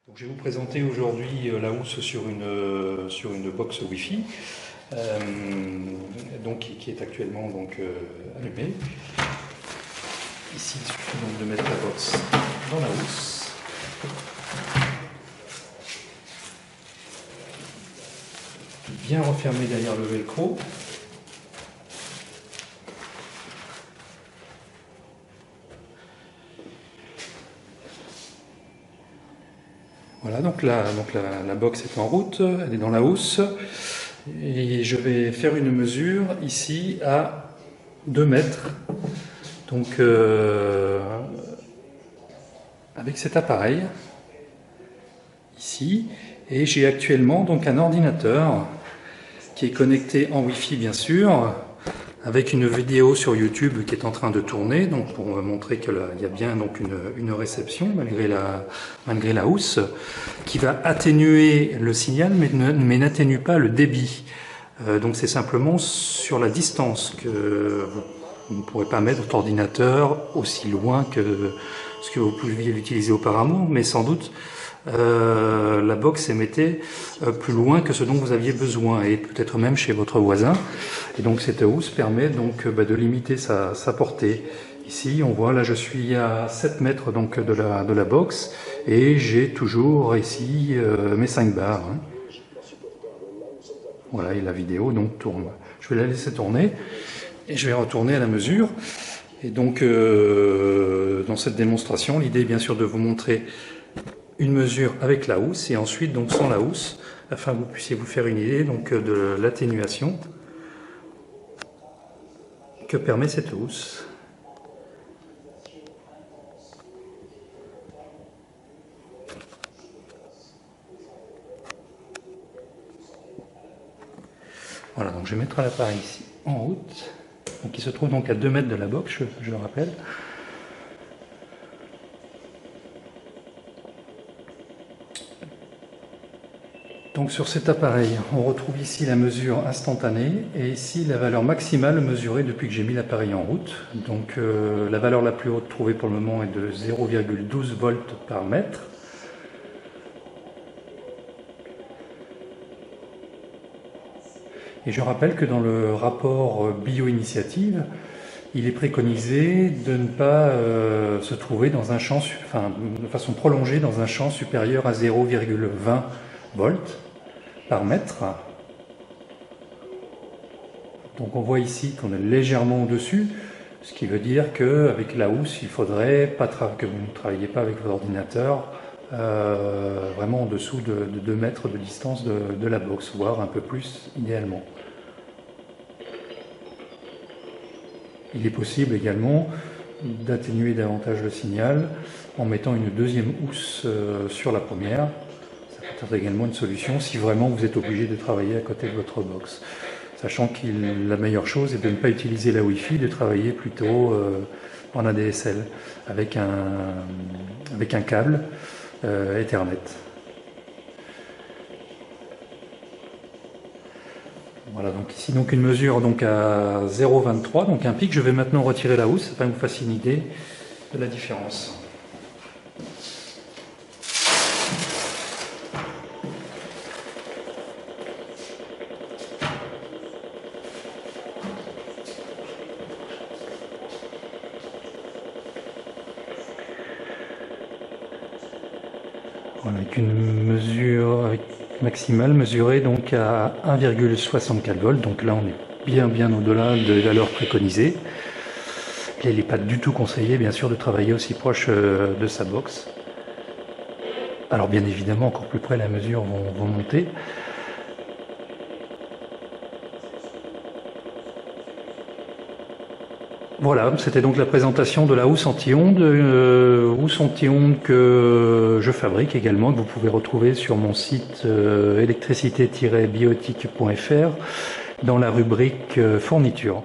Donc, je vais vous présenter aujourd'hui la housse sur une box Wi-Fi qui est actuellement allumée. Ici, il suffit donc de mettre la box dans la housse. Bien refermer derrière le velcro. Voilà, donc la box est en route, elle est dans la housse, et je vais faire une mesure ici à 2 mètres, donc avec cet appareil ici, et j'ai actuellement donc un ordinateur qui est connecté en Wi-Fi bien sûr, avec une vidéo sur YouTube qui est en train de tourner, donc pour montrer qu'il y a bien donc une réception malgré la housse, qui va atténuer le signal mais n'atténue pas le débit. Donc c'est simplement sur la distance que vous ne pourrez pas mettre votre ordinateur aussi loin que ce que vous pouviez l'utiliser auparavant, mais sans doute la box émettait plus loin que ce dont vous aviez besoin, et peut-être même chez votre voisin. Et donc cette housse permet donc de limiter sa portée. Ici on voit, là je suis à 7 mètres donc de la box, et j'ai toujours ici mes 5 barres. Voilà, et la vidéo donc tourne. Je vais la laisser tourner et je vais retourner à la mesure. Et donc dans cette démonstration, l'idée est bien sûr de vous montrer une mesure avec la housse et ensuite donc sans la housse, afin que vous puissiez vous faire une idée donc de l'atténuation que permet cette housse. Voilà, donc je vais mettre l'appareil ici en route, donc il se trouve donc à 2 mètres de la box, je le rappelle. Donc sur cet appareil, on retrouve ici la mesure instantanée et ici la valeur maximale mesurée depuis que j'ai mis l'appareil en route. Donc la valeur la plus haute trouvée pour le moment est de 0,12 volts par mètre. Et je rappelle que dans le rapport bio-initiative, il est préconisé de ne pas se trouver dans un champ, de façon prolongée dans un champ supérieur à 0,20 volts par mètre. Donc on voit ici qu'on est légèrement au-dessus, ce qui veut dire qu'avec la housse, il faudrait pas que vous ne travailliez pas avec votre ordinateur vraiment en dessous de 2 mètres de distance de la box, voire un peu plus idéalement. Il est possible également d'atténuer davantage le signal en mettant une deuxième housse sur la première. Ça peut être également une solution si vraiment vous êtes obligé de travailler à côté de votre box. Sachant que la meilleure chose est de ne pas utiliser la Wi-Fi, de travailler plutôt en ADSL avec un câble Ethernet. Voilà, donc ici donc une mesure donc à 0,23, donc un pic. Je vais maintenant retirer la housse afin que vous fassiez une idée de la différence. Voilà, avec une mesure maximale mesurée donc à 1,64 volts. Donc là on est bien au-delà de la valeur préconisée. Et il n'est pas du tout conseillé bien sûr de travailler aussi proche de sa box. Alors bien évidemment encore plus près, la mesure vont monter. Voilà, c'était donc la présentation de la housse anti-ondes, que je fabrique également, que vous pouvez retrouver sur mon site électricité-biotique.fr dans la rubrique fourniture.